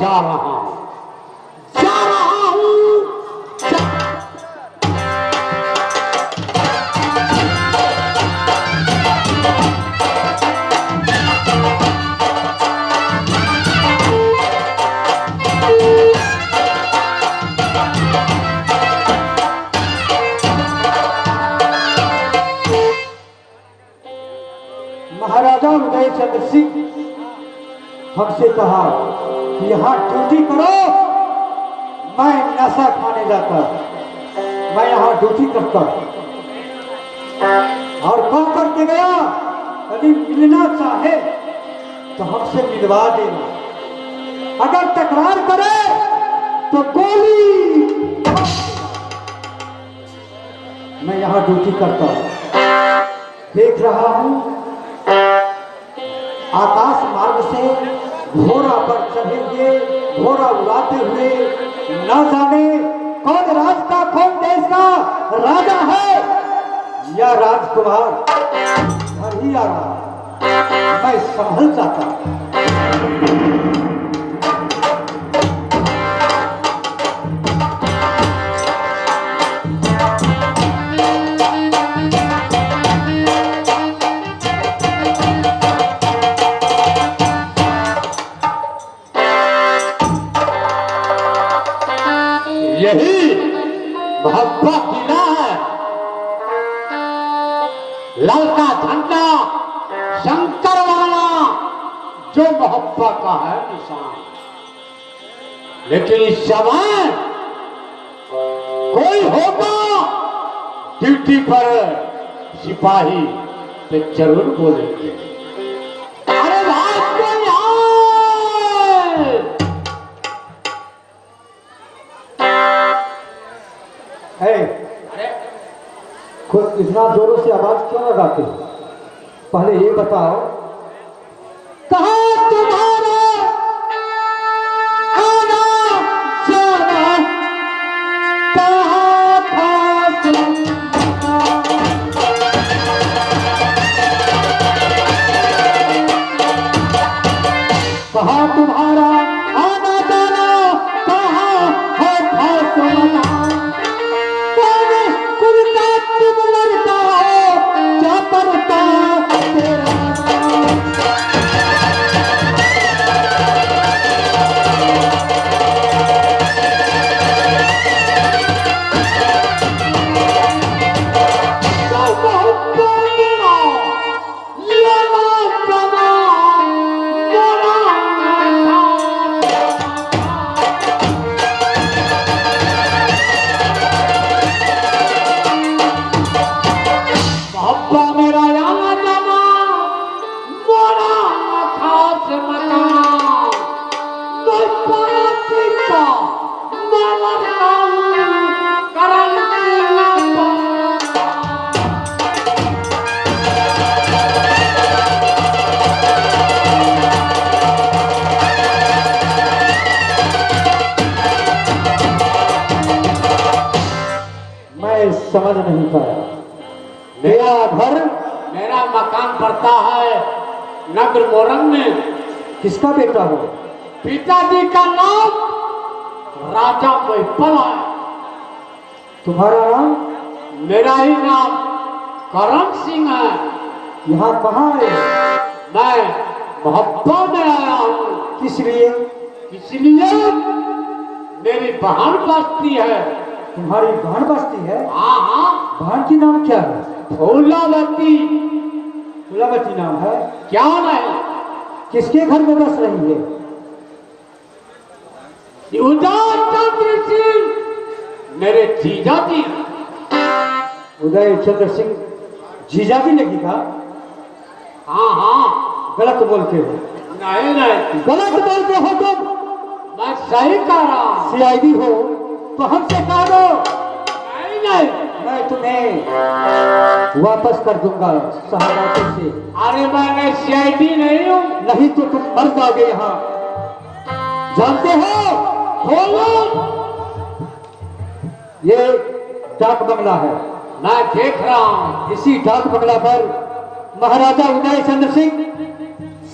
जा रहा हूं, जा रहा हूं। महाराजा उदय चंद्र सिंह हमसे कहा कि यहाँ ड्यूटी करो। मैं नशा खाने जाता, मैं यहाँ ड्यूटी करता और कह करके गया यदि मिलना चाहे तो हमसे मिलवा देना, अगर तकरार करे तो गोली। मैं यहाँ ड्यूटी करता देख रहा हूँ आकाश मार्ग से घोड़ा पर चढ़े हुए, घोड़ा उड़ाते हुए, न जाने कौन राज का कौन देश का राजा है या राजकुमार घर ही आ रहा। मैं संभल जाता। यही मोहब्बा किला है, ललका झंडा शंकर वाला जो मोहब्बा का है निशान। लेकिन इस समय कोई होगा ड्यूटी पर सिपाही तो जरूर बोलेंगे, अरे भाई कोई आए। खुद इतना जोरों से आवाज क्यों लगाते हो? पहले ये बताओ कहाँ तुम्हारा आना जाना, कहाँ था कहाँ तुम्हारा आना जाना, कहाँ है खास मना। समझ नहीं पाया। मेरा घर, मेरा मकान पड़ता है नगर मोरंग में। किसका बेटा हो? पिताजी का नाम राजा महिपल है। तुम्हारा नाम? मेरा ही नाम करण सिंह है। यहाँ कहाँ है? मैं मोहब्बा में आया हूँ। किस लिए? इसलिए मेरी बहन बसती है। तुम्हारी बहन बसती है? हाँ हाँ। बहन की नाम क्या है? फूलावती। फूलावती नाम है? क्या नहीं? किसके घर में बस रही है? उदय चंद्र सिंह, मेरे जीजा जी। उदय चंद्र सिंह जीजा जी ने कहा? हाँ हाँ। गलत बोलते हो। नहीं नहीं, गलत बोलते हो तुम। मैं सही कह रहा हूँ। सीआईडी हो तो हमसे कह दो। नहीं नहीं, मैं तुम्हें वापस कर दूंगा शहादातों से। अरे मैं सीआईडी नहीं हूँ। नहीं तो तुम मर जाओगे। यहाँ जानते हो? बोलो। ये डाक बंगला है। मैं देख रहा हूँ। इसी डाक बंगला पर महाराजा उदय चंद्र सिंह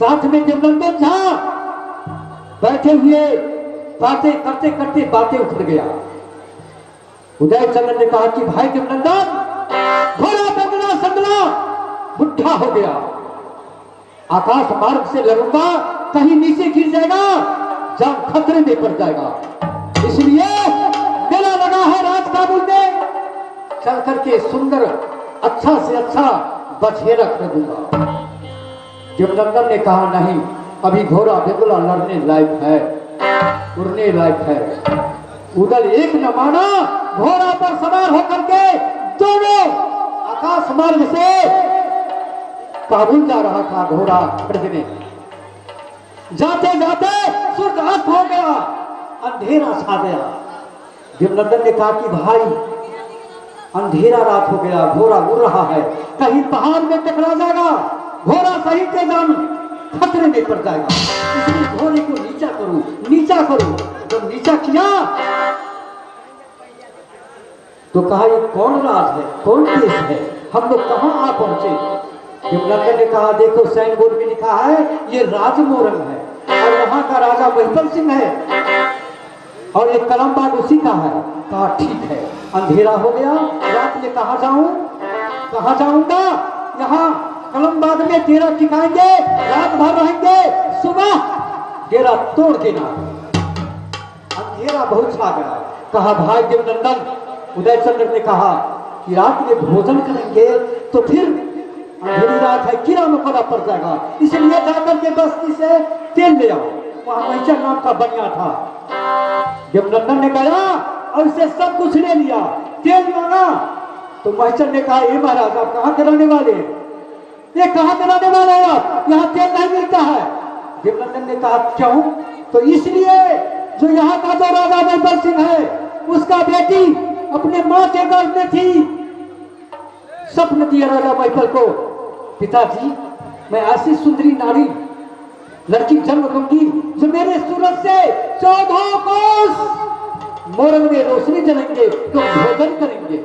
साथ में जगनंदन झा बैठे हुए बातें करते करते बातें उखड़ गया। उदयचंद्र ने कहा कि भाई देवनंदन, घोड़ा बंगला संगला बुढ़ा हो गया, आकाश मार्ग से लड़ूंगा कहीं नीचे गिर जाएगा, जान खतरे में पड़ जाएगा, इसलिए मेला लगा है राज काबुल में, चल करके सुंदर अच्छा से अच्छा बछेरा खरीदूंगा। देवनंदन ने कहा नहीं, अभी घोड़ा बेगुला लड़ने लायक है, उड़ने लायक है। उधर एक न माना, घोड़ा पर सवार होकर के दोनों आकाश मार्ग से काबुल जा रहा था घोड़ा खरीदने। जाते जाते सूर्य अस्त हो गया, अंधेरा छा गया। देवनंदन ने कहा कि भाई अंधेरा रात हो गया, घोड़ा उड़ रहा है, कहीं पहाड़ में टकरा जाएगा, घोड़ा सही के जान खतरे में पड़ जाएगा, इसलिए घोड़े को नीचा करूं, नीचा करूं। जब नीचा किया तो कहा ये कौन राज है, कौन देश है, हम लोग कहां आ पहुंचे। देवनंदन ने कहा देखो साइन बोर्ड में लिखा है ये राजमोरंग है और यहाँ का राजा महिपल सिंह है और एक कलमबाग उसी का है। कहा ठीक है। अंधेरा हो गया, रात में कहाँ जाऊं, कहाँ जाऊंगा, यहाँ कलमबाग में डेरा टिकाएंगे, रात भर रहेंगे, सुबह डेरा तोड़ देना। अंधेरा बहुत छा गया। कहा भाई देवनंदन, उदयचंद्र ने कहा कि रात में भोजन करेंगे तो फिर अंधेरी रात है, कीड़ा मकोड़ा पड़ जाएगा, इसलिए जाकर के बस्ती से तेल ले आओ। वहां महिचर नाम का बनिया था। देवनंदन ने कहा और उसे सब कुछ ले लिया, तेल मांगा तो महिचर ने कहा ये महाराज आप कहाँ के रहने वाले हैं, ये कहाँ के रहने वाले हैं आप, यहाँ तेल नहीं मिलता है। देवनंदन ने कहा क्यों, तो इसलिए जो यहाँ का जो राजा महिपल सिंह है उसका बेटी अपने माँ के गर्भ में थी, स्वप्न दिया राजा महिपल को, पिताजी मैं ऐसी सुंदरी नारी लड़की जन्म दूंगी जो मेरे सूरज से 14 कोस मोरंग में रोशनी जलेंगे तो भोजन करेंगे।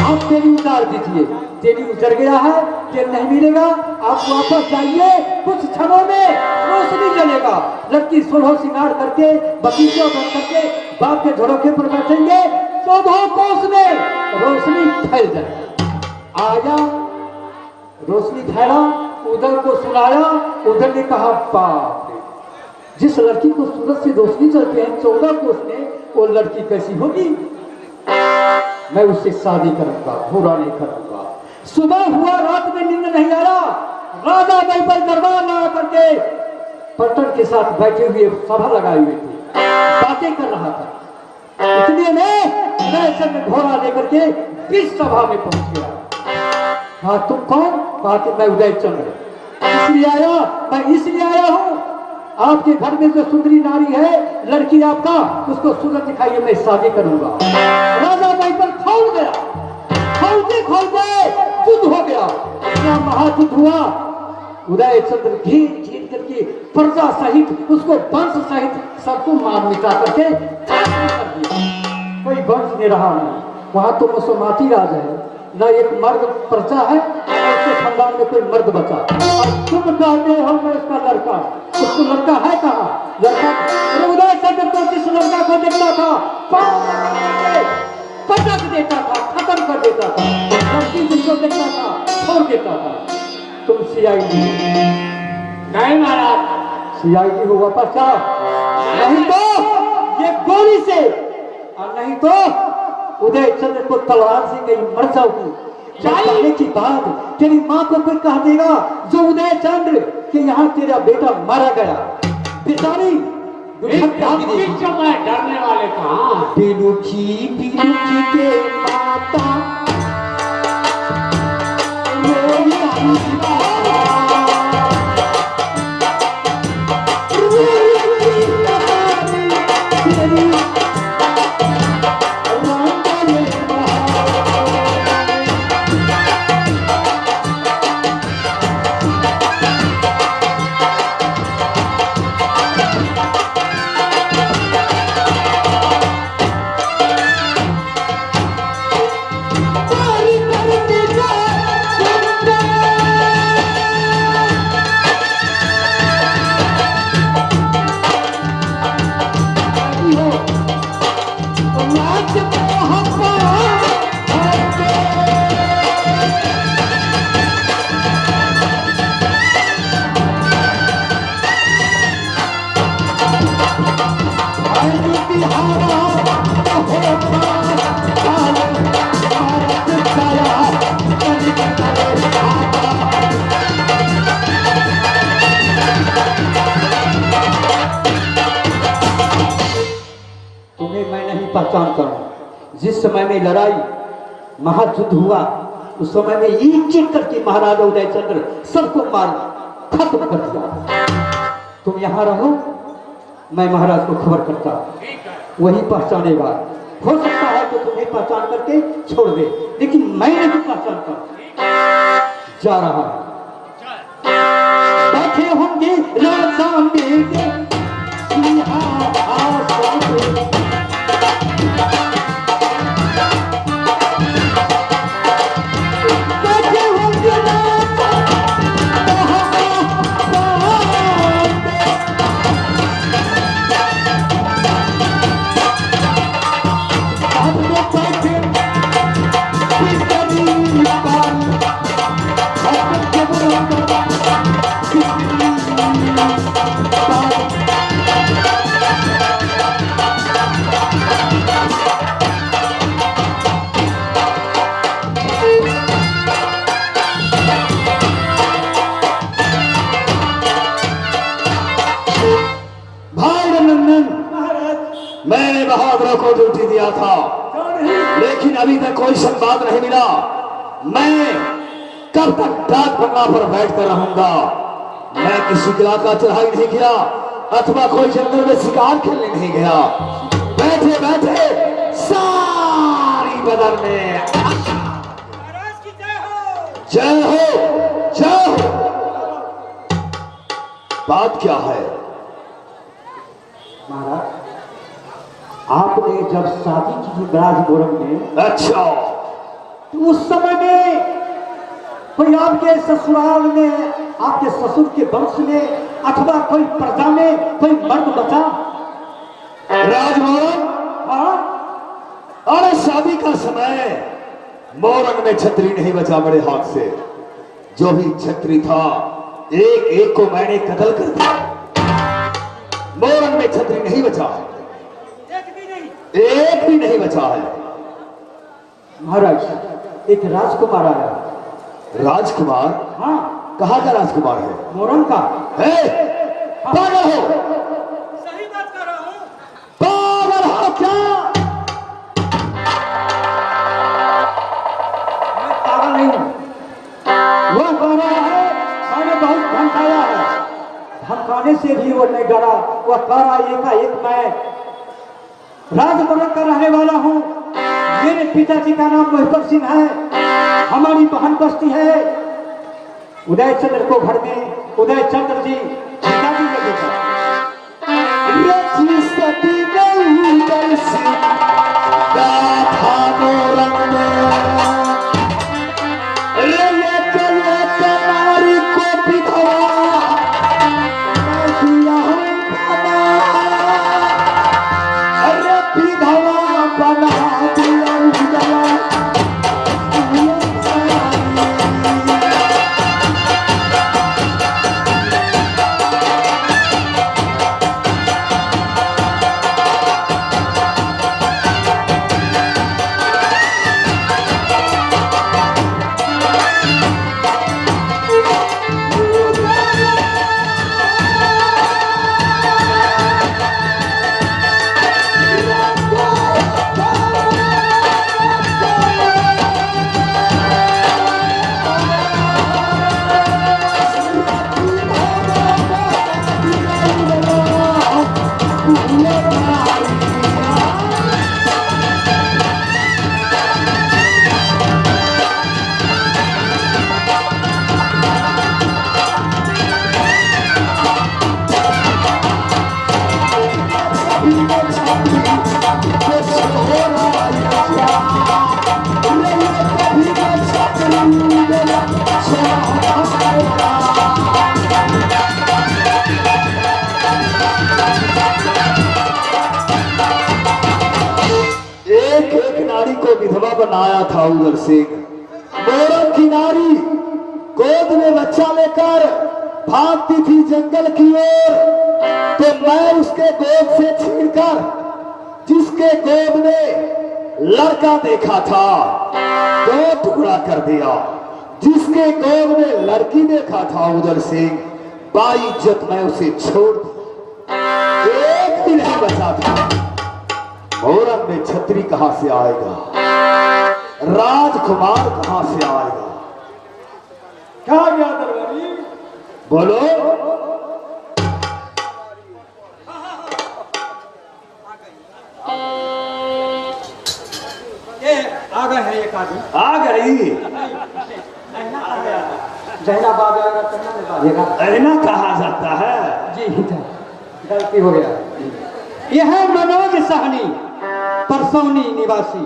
आप तेरी उतार दीजिए, तेरी उतर गया है, तेल नहीं मिलेगा, आप वापस जाइए, कुछ क्षणों में रोशनी जलेगा। लड़की सोलह सिंगार करके बगीचा बन करके बाप के झोड़के पर बैठेंगे, 14 कोस में रोशनी फैल जाए। आया, रोशनी फैला, उधर को सुनाया, उधर ने कहा बाप रे, जिस लड़की को सूरज से रोशनी चलते हैं 14 कोस में, वो लड़की कैसी होगी, मैं उससे शादी करूंगा, बुरा नहीं करूंगा। सुबह हुआ, रात में नींद नहीं आ रहा, राजा महिपल दरबार लगा करके पलटन के साथ बैठे हुए सभा लगाए हुए थे, बातें कर रहा था। इतने में मैं घोड़ा लेकर के इस सभा में पहुंच गया। हाँ तुम कौन, कहा कि मैं उदयचंद्र, इसलिए आया, मैं इसलिए आया हूं आपके घर में जो सुंदरी नारी है, लड़की आपका, उसको सूरज दिखाइए, मैं शादी करूंगा। राजा महिपल खौल गया, खौलते खौलते युद्ध हो गया, इतना महायुद्ध हुआ। उदयचंद्र घीर घीर करके प्रजा सहित उसको वंश सहित सबको मार मिटा करके कर दिया, कोई वंश नहीं रहा नहीं। वहां तो मसोमाती राज है, न एक मर्द प्रजा है, उसके खानदान में कोई मर्द बचा। और तुम कहते हो मैं उसका लड़का, उसको लड़का है कहाँ, लड़का उदयचंद्र तो जिस लड़का को देखता था पटक देता था, खत्म कर देता था, लड़की जिसको देखता था छोड़ देता था। तुम सीआईडी नहीं महाराज, सीआईडी हो, वापस जाओ, नहीं तो ये गोली से, और नहीं तो उदयचंद्र को तलवार से कहीं मर जाओगी। जाने के बाद तेरी माँ को कोई कह देगा जो उदयचंद्र कि यहाँ तेरा बेटा मारा गया, बेचारी डरने वाले कहाँ, बिलुखी बिलुखी के माता तुम्हें मैं नहीं पहचानता हूं। जिस समय में लड़ाई महायुद्ध हुआ उस समय में एक एक करके महाराजा उदयचंद्र सबको मार खत्म कर दिया। तुम यहाँ रहो, मैं महाराज को खबर करता, वही पहचानेगा। हो सकता है तो तुम्हें पहचान करके छोड़ दे, लेकिन मैं नहीं पहचानता। जा रहा है। बैठे होंगे राजा मेरे सिंहासन पे। मैंने बहादुरों को ड्यूटी दिया था, लेकिन अभी तक कोई संवाद नहीं मिला। मैं कब तक डाक बंगला पर बैठ कर रहूंगा? मैं किसी किला का चढ़ाई नहीं किया अथवा कोई जंगल में शिकार खेलने नहीं गया। बैठे बैठे सारी बदन में जय हो जय हो। बात क्या है? महाराज, आपने जब शादी की थी राजमोरम में, अच्छा, तो उस समय में कोई आपके ससुराल में, आपके ससुर के वंश में अथवा कोई प्रजा में कोई मर्द बचा? राजमोरम? हाँ, अरे शादी का समय मोरंग में छतरी नहीं बचा बड़े हाथ से। जो भी छतरी था एक एक को मैंने कत्ल कर दिया। मोरंग में छतरी नहीं बचा है, एक भी नहीं बचा है। महाराज, एक राजकुमार आया। राजकुमार? हाँ, कहाँ का राजकुमार है? मोरंग का है? पागल हो? सही बात कर रहा हूँ। पागल हो क्या? मैं पागल नहीं हूँ। वह कह रहा है मैंने बहुत धमकाया है। धमकाने से भी वो नहीं डरा। वह कह रहा एकाएक मैं राजमोरंग का रहने वाला हूँ। मेरे पिताजी का नाम मोहिपर सिंह है। हमारी बहन बस्ती है उदयचंद्र को घर में। उदयचंद्र जी पिताजी के बेटा। एक एक नारी को विधवा बनाया था उधर सिंह। मोरंग की नारी गोद में बच्चा लेकर भागती थी जंगल की ओर, तो मैं उसके गोद से छीनकर जिसके गोद में लड़का देखा था दो टुकड़ा कर दिया, जिसके गोद में लड़की देखा था उधर सिंह बाइज्जत मैं उसे छोड़ दी। एक भी नहीं बचा था। मोरंग में छतरी कहां से आएगा, राजकुमार कहां से आएगा? क्या गया दरबारी? बोलो। ये आ गए हैं एक आदमी। आ गई। जहना बाजेगा तन्ना में बाजेगा। ऐना कहा जाता है। जी गलती हो गया। यह है मनोज साहनी, परसौनी निवासी।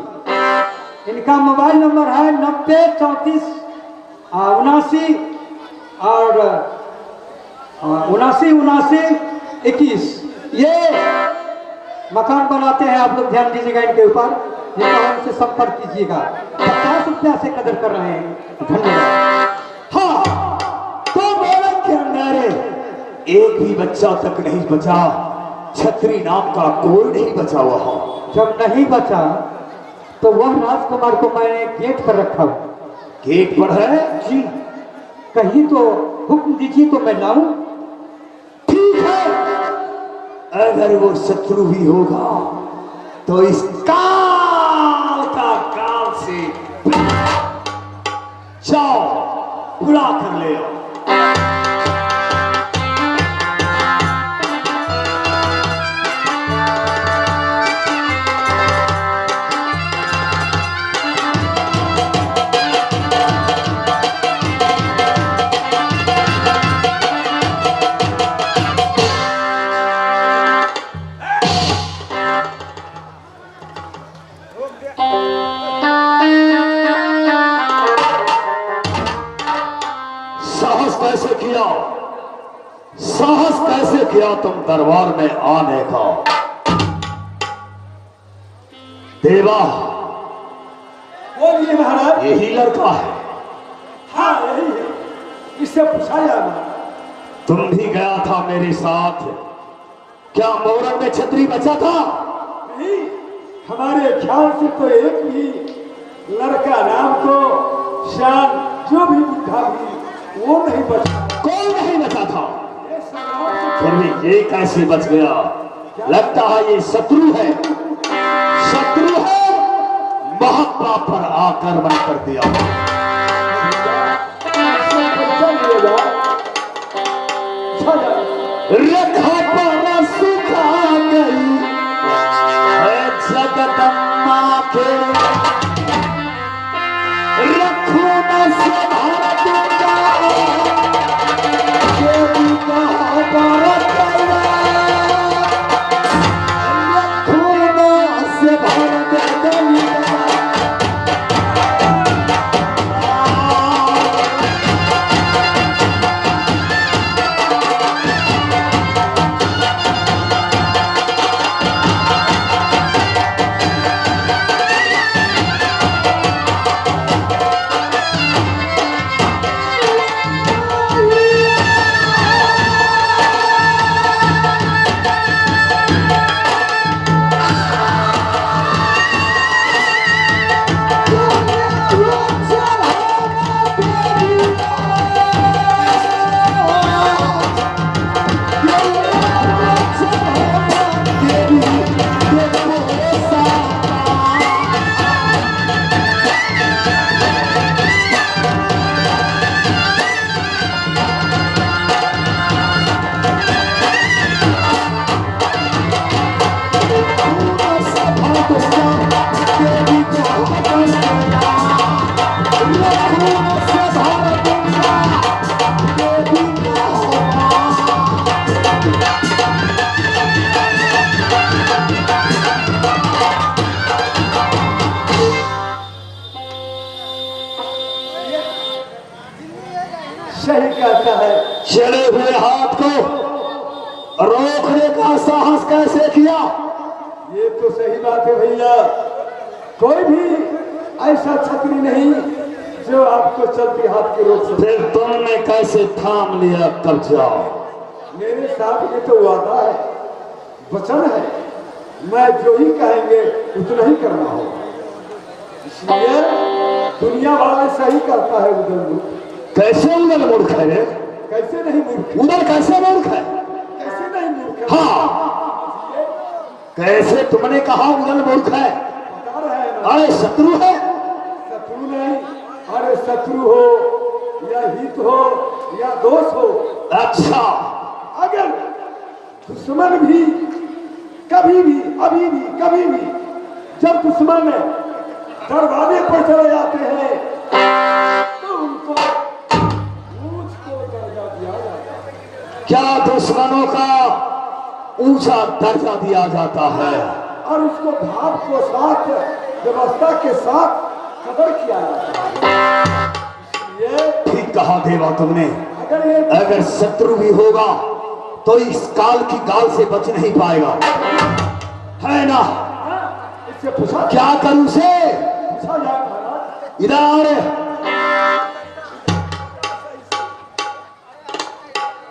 इनका मोबाइल नंबर है 90 34 79 और 79 21। ये मकान बनाते हैं, आप लोग ध्यान दीजिएगा इनके ऊपर, उनसे संपर्क कीजिएगा। 50 रुपया से कदर कर रहे हैं। धन्यवाद। हाँ, तो मोरंग के अंदर एक भी बच्चा तक नहीं बचा, छतरी नाम का कोई नहीं बचा वहां। जब नहीं बचा तो वह राजकुमार को मैंने गेट पर रखा। गेट पर है जी, कहीं तो हुक्म दीजिए तो मैं लाऊं। ठीक है, अगर वो शत्रु भी होगा तो इस काल का काल से जाओ बुला कर ले आओ। साहस कैसे किया तुम दरबार में आने का? देवा, बोलिए महाराज। यही लड़का है? हाँ यही है, इससे पूछा जाना। तुम भी गया था मेरे साथ, क्या मोरंग में छतरी बचा था? नहीं, हमारे ख्याल से तो एक भी लड़का नाम को शान जो भी बुढ़ा भी वो नहीं बचा। कोई नहीं बचा था। फिर भी ये कैसे बच गया? लगता है ये शत्रु है, शत्रु है, महात्मा पर आक्रमण कर दिया। रेखा पर सुखा गई है जगदम्मा के, रखो न से भारत का सही कहता है। चले हुए हाथ को रोकने का साहस कैसे किया? ये तो सही बात है भैया, कोई भी ऐसा छतरी नहीं जो आपको चलती हाथ के रोक सके। फिर तुमने कैसे थाम लिया कब्जा? मेरे साथ ये तो वादा है, वचन है, मैं जो ही कहेंगे उतना ही करना होगा। इसलिए दुनिया वाले सही करता है उधर मूर्ख। कैसे उधर मूर्ख है रे? कैसे नहीं मूर्ख? उधर कैसे मूर्ख है? कैसे नहीं मूर्ख? हाँ, कैसे तुमने कहा उधर मूर्ख है? बता रहे हैं ना, अरे शत्रु है। शत्रु नहीं, अरे शत्रु हो या हित हो या दोष हो, अच्छा, अगर दुश्मन भी कभी भी, अभी भी, कभी भी, जब दुश्मन दरवाजे पर चले जाते हैं तो उनको मुझको दर्जा दिया जाता है। क्या दुश्मनों का ऊंचा दर्जा दिया जाता है? और उसको भाव को साथ व्यवस्था के साथ कदर किया जाता है। इसलिए ठीक कहा देवा तुमने। अगर ये अगर शत्रु भी होगा तो इस काल की गाल से बच नहीं पाएगा, है ना? इससे पूछा क्या करूं से? जाए महाराज, इधर